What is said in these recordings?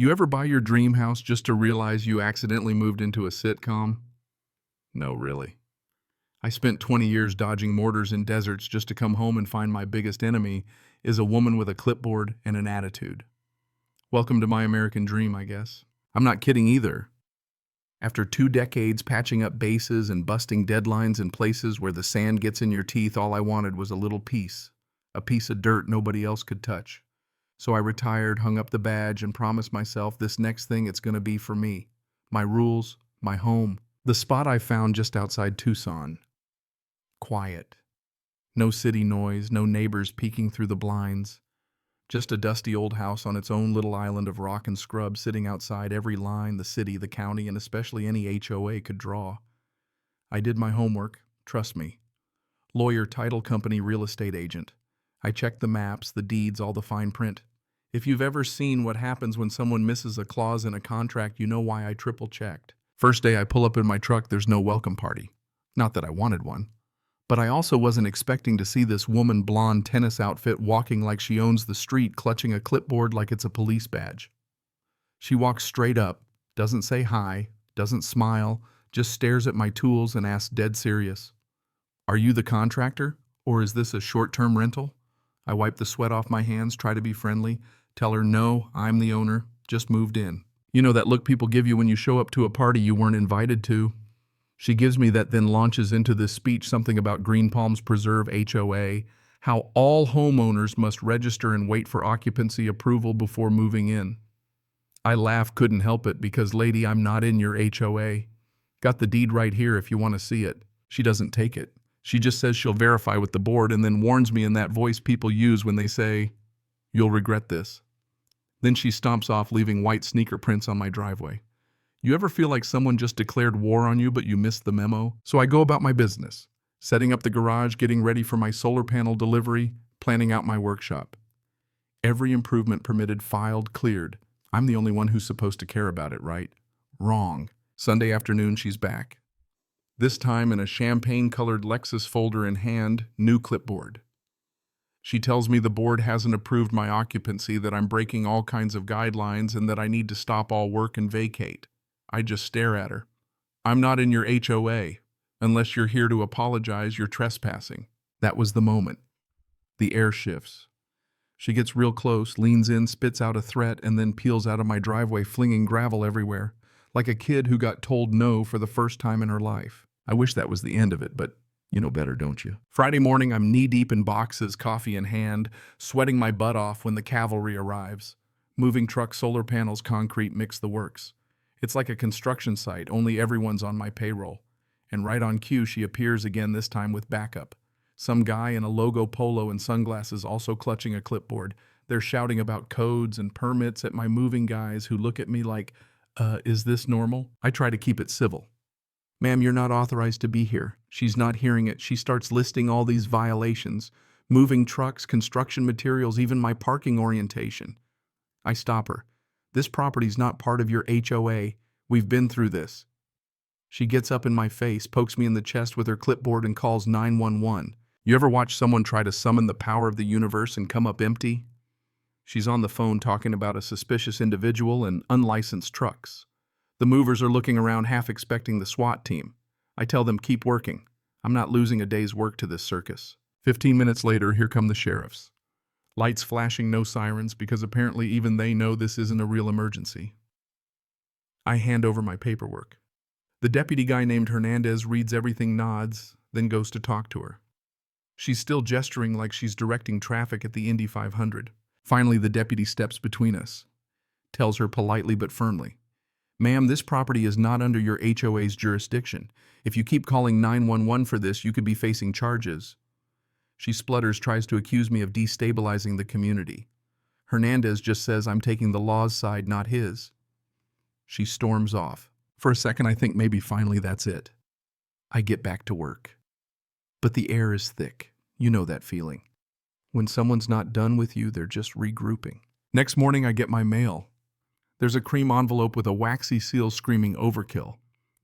You ever buy your dream house just to realize you accidentally moved into a sitcom? No, really. I spent 20 years dodging mortars in deserts just to come home and find my biggest enemy is a woman with a clipboard and an attitude. Welcome to my American dream, I guess. I'm not kidding either. After 2 decades patching up bases and busting deadlines in places where the sand gets in your teeth, all I wanted was a little piece. A piece of dirt nobody else could touch. So I retired, hung up the badge, and promised myself this next thing it's going to be for me. My rules, my home. The spot I found just outside Tucson. Quiet. No city noise, no neighbors peeking through the blinds. Just a dusty old house on its own little island of rock and scrub sitting outside every line the city, the county, and especially any HOA could draw. I did my homework, trust me. Lawyer, title company, real estate agent. I checked the maps, the deeds, all the fine print. If you've ever seen what happens when someone misses a clause in a contract, you know why I triple-checked. First day I pull up in my truck, there's no welcome party. Not that I wanted one. But I also wasn't expecting to see this woman, blonde tennis outfit, walking like she owns the street, clutching a clipboard like it's a police badge. She walks straight up, doesn't say hi, doesn't smile, just stares at my tools and asks dead serious, "Are you the contractor, or is this a short-term rental?" I wipe the sweat off my hands, try to be friendly, tell her, "No, I'm the owner, just moved in." You know that look people give you when you show up to a party you weren't invited to? She gives me that, then launches into this speech, something about Green Palms Preserve HOA, how all homeowners must register and wait for occupancy approval before moving in. I laugh, couldn't help it, because lady, I'm not in your HOA. Got the deed right here if you want to see it. She doesn't take it. She just says she'll verify with the board and then warns me in that voice people use when they say, "You'll regret this." Then she stomps off, leaving white sneaker prints on my driveway. You ever feel like someone just declared war on you but you missed the memo? So I go about my business, setting up the garage, getting ready for my solar panel delivery, planning out my workshop. Every improvement permitted, filed, cleared. I'm the only one who's supposed to care about it, right? Wrong. Sunday afternoon, she's back. This time in a champagne-colored Lexus folder in hand, new clipboard. She tells me the board hasn't approved my occupancy, that I'm breaking all kinds of guidelines, and that I need to stop all work and vacate. I just stare at her. I'm not in your HOA. Unless you're here to apologize, you're trespassing. That was the moment. The air shifts. She gets real close, leans in, spits out a threat, and then peels out of my driveway, flinging gravel everywhere, like a kid who got told no for the first time in her life. I wish that was the end of it, but you know better, don't you? Friday morning, I'm knee-deep in boxes, coffee in hand, sweating my butt off when the cavalry arrives. Moving trucks, solar panels, concrete, mix the works. It's like a construction site, only everyone's on my payroll. And right on cue, she appears again, this time with backup. Some guy in a logo polo and sunglasses, also clutching a clipboard. They're shouting about codes and permits at my moving guys, who look at me like, is this normal? I try to keep it civil. "Ma'am, you're not authorized to be here." She's not hearing it. She starts listing all these violations. Moving trucks, construction materials, even my parking orientation. I stop her. "This property's not part of your HOA. We've been through this." She gets up in my face, pokes me in the chest with her clipboard, and calls 911. You ever watch someone try to summon the power of the universe and come up empty? She's on the phone talking about a suspicious individual and unlicensed trucks. The movers are looking around, half expecting the SWAT team. I tell them, keep working. I'm not losing a day's work to this circus. 15 minutes later, here come the sheriffs. Lights flashing, no sirens, because apparently even they know this isn't a real emergency. I hand over my paperwork. The deputy guy named Hernandez reads everything, nods, then goes to talk to her. She's still gesturing like she's directing traffic at the Indy 500. Finally, the deputy steps between us. Tells her politely but firmly, "Ma'am, this property is not under your HOA's jurisdiction. If you keep calling 911 for this, you could be facing charges." She splutters, tries to accuse me of destabilizing the community. Hernandez just says I'm taking the law's side, not his. She storms off. For a second, I think maybe finally that's it. I get back to work. But the air is thick. You know that feeling. When someone's not done with you, they're just regrouping. Next morning, I get my mail. There's a cream envelope with a waxy seal screaming overkill.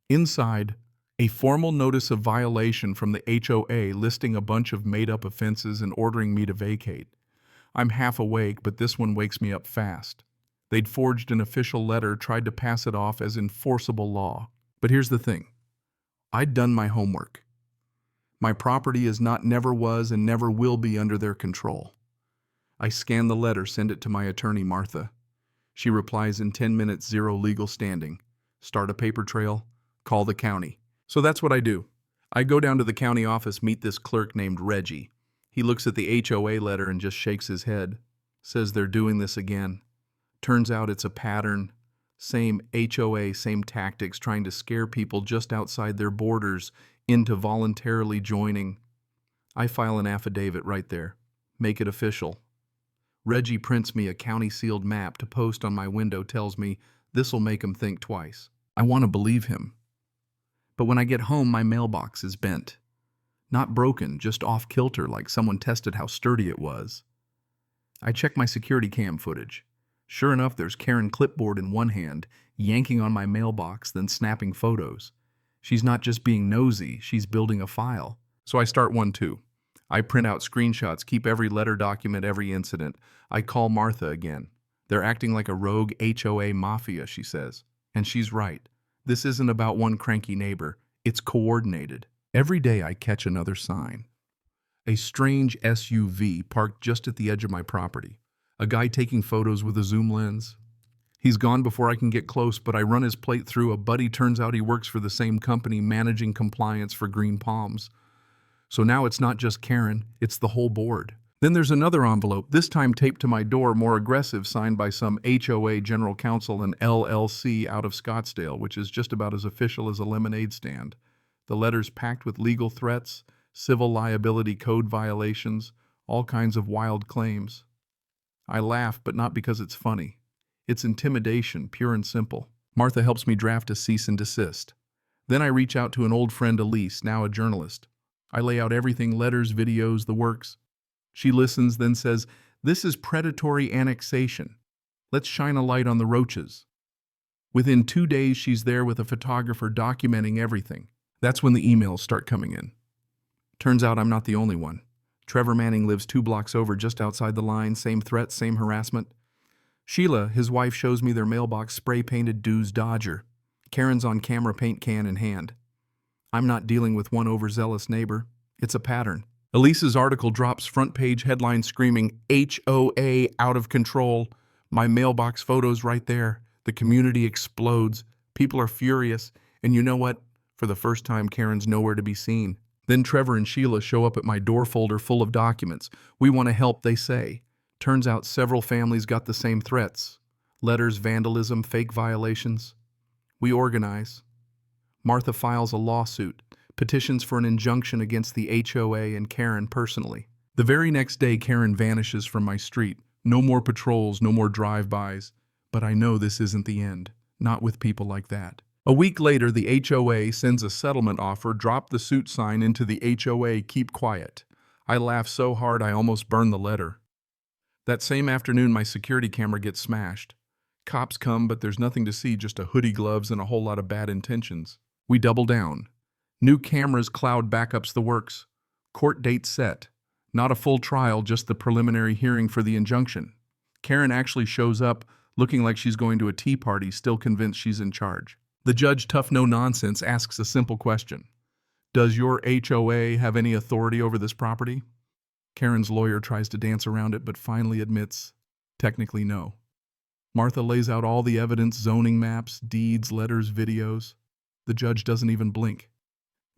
Inside, a formal notice of violation from the HOA listing a bunch of made-up offenses and ordering me to vacate. I'm half awake, but this one wakes me up fast. They'd forged an official letter, tried to pass it off as enforceable law. But here's the thing. I'd done my homework. My property is not, never was, and never will be under their control. I scan the letter, send it to my attorney, Martha. She replies in 10 minutes, zero legal standing. Start a paper trail, call the county. So that's what I do. I go down to the county office, meet this clerk named Reggie. He looks at the HOA letter and just shakes his head. Says they're doing this again. Turns out it's a pattern. Same HOA, same tactics, trying to scare people just outside their borders into voluntarily joining. I file an affidavit right there. Make it official. Reggie prints me a county-sealed map to post on my window, tells me this'll make him think twice. I want to believe him. But when I get home, my mailbox is bent. Not broken, just off-kilter, like someone tested how sturdy it was. I check my security cam footage. Sure enough, there's Karen clipboard in one hand, yanking on my mailbox, then snapping photos. She's not just being nosy, she's building a file. So I start one too. I print out screenshots, keep every letter, document every incident. I call Martha again. They're acting like a rogue HOA mafia, she says. And she's right. This isn't about one cranky neighbor. It's coordinated. Every day I catch another sign. A strange SUV parked just at the edge of my property. A guy taking photos with a zoom lens. He's gone before I can get close, but I run his plate through. A buddy, turns out he works for the same company, managing compliance for Green Palms. So now it's not just Karen, it's the whole board. Then there's another envelope, this time taped to my door, more aggressive, signed by some HOA general counsel and LLC out of Scottsdale, which is just about as official as a lemonade stand. The letter's packed with legal threats, civil liability code violations, all kinds of wild claims. I laugh, but not because it's funny. It's intimidation, pure and simple. Martha helps me draft a cease and desist. Then I reach out to an old friend, Elise, now a journalist. I lay out everything, letters, videos, the works. She listens, then says, "This is predatory annexation. Let's shine a light on the roaches." Within 2 days, she's there with a photographer documenting everything. That's when the emails start coming in. Turns out I'm not the only one. Trevor Manning lives 2 blocks over, just outside the line, same threats, same harassment. Sheila, his wife, shows me their mailbox spray-painted Dew's Dodger. Karen's on camera, paint can in hand. I'm not dealing with one overzealous neighbor. It's a pattern. Elise's article drops, front page headline screaming, HOA out of control. My mailbox photo's right there. The community explodes. People are furious. And you know what? For the first time, Karen's nowhere to be seen. Then Trevor and Sheila show up at my door folder full of documents. We want to help, they say. Turns out several families got the same threats. Letters, vandalism, fake violations. We organize. Martha files a lawsuit, petitions for an injunction against the HOA and Karen personally. The very next day, Karen vanishes from my street. No more patrols, no more drive-bys. But I know this isn't the end. Not with people like that. A week later, the HOA sends a settlement offer, drop the suit sign into the HOA, keep quiet. I laugh so hard I almost burn the letter. That same afternoon, my security camera gets smashed. Cops come, but there's nothing to see, just a hoodie, gloves, and a whole lot of bad intentions. We double down. New cameras, cloud backups, the works. Court date set. Not a full trial, just the preliminary hearing for the injunction. Karen actually shows up, looking like she's going to a tea party, still convinced she's in charge. The judge, tough no nonsense, asks a simple question. Does your HOA have any authority over this property? Karen's lawyer tries to dance around it, but finally admits, technically no. Martha lays out all the evidence, zoning maps, deeds, letters, videos. The judge doesn't even blink.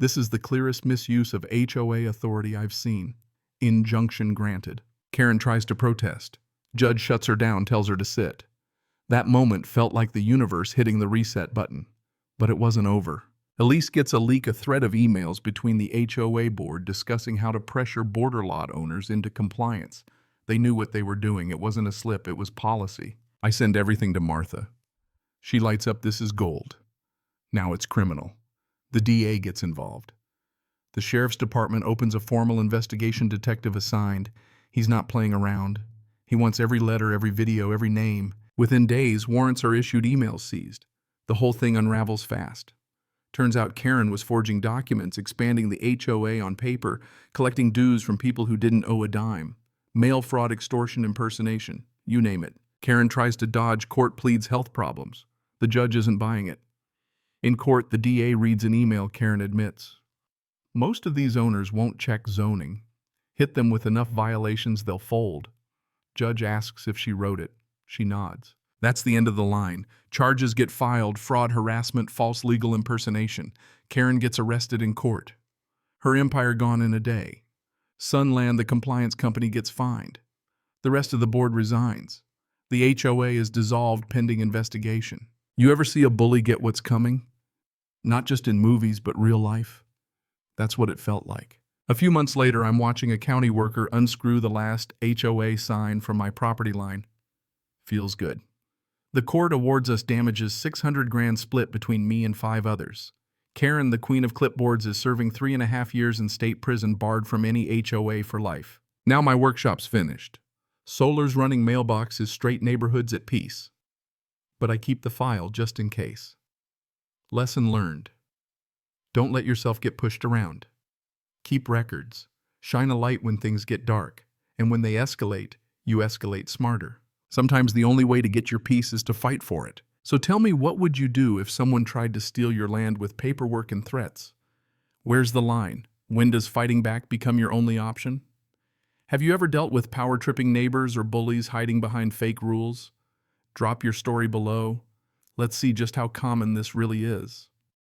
This is the clearest misuse of HOA authority I've seen. Injunction granted. Karen tries to protest. Judge shuts her down, tells her to sit. That moment felt like the universe hitting the reset button. But it wasn't over. Elise gets a leak, a thread of emails between the HOA board discussing how to pressure border lot owners into compliance. They knew what they were doing. It wasn't a slip, it was policy. I send everything to Martha. She lights up, this is gold. Now it's criminal. The DA gets involved. The sheriff's department opens a formal investigation, detective assigned. He's not playing around. He wants every letter, every video, every name. Within days, warrants are issued, emails seized. The whole thing unravels fast. Turns out Karen was forging documents, expanding the HOA on paper, collecting dues from people who didn't owe a dime. Mail fraud, extortion, impersonation, you name it. Karen tries to dodge, court pleads health problems. The judge isn't buying it. In court, the DA reads an email Karen admits. Most of these owners won't check zoning. Hit them with enough violations, they'll fold. Judge asks if she wrote it. She nods. That's the end of the line. Charges get filed: fraud, harassment, false legal impersonation. Karen gets arrested in court. Her empire gone in a day. Sunland, the compliance company, gets fined. The rest of the board resigns. The HOA is dissolved pending investigation. You ever see a bully get what's coming? Not just in movies, but real life. That's what it felt like. A few months later, I'm watching a county worker unscrew the last HOA sign from my property line. Feels good. The court awards us damages, $600,000 split between me and 5 others. Karen, the queen of clipboards, is serving 3.5 years in state prison, barred from any HOA for life. Now my workshop's finished. Solar's running, mailbox is straight, neighborhoods at peace. But I keep the file just in case. Lesson learned. Don't let yourself get pushed around. Keep records. Shine a light when things get dark. And when they escalate, you escalate smarter. Sometimes the only way to get your peace is to fight for it. So tell me, what would you do if someone tried to steal your land with paperwork and threats? Where's the line? When does fighting back become your only option? Have you ever dealt with power-tripping neighbors or bullies hiding behind fake rules? Drop your story below. Let's see just how common this really is.